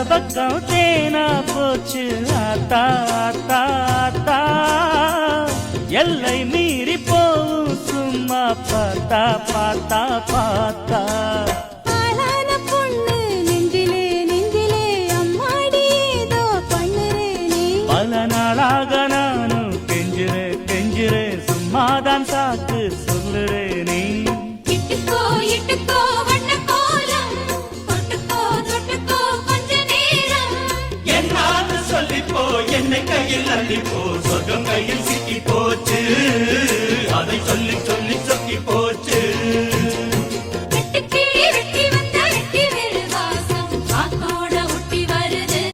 பக்கம் தேனா போச்சு ஆத்தா ஆத்தா ஆத்தா எல்லை மீறி போவும் சும்மா பார்த்தா பார்த்தா பார்த்தா பல நாளாக நானும் கெஞ்சுறேன் கெஞ்சுறேன் சும்மாதான் சாக்கு சொல்லுறேனே என்னை கையில் அள்ளி போ சொர்க்கம் கையில் சிக்கி போச்சு